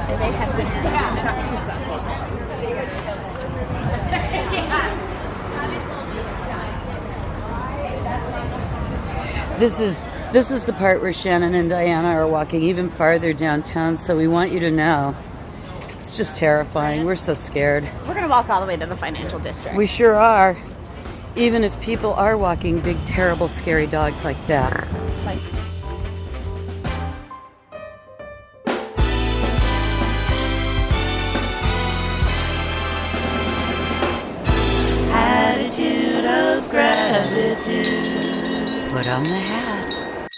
They have been shakshuka. This is the part where Shannon and Diana are walking even farther downtown, so we want you to know. It's just terrifying. We're so scared. We're going to walk all the way to the financial district. We sure are. Even if people are walking big, terrible, scary dogs like that. Like, Attitude of gratitude. Put on the hat.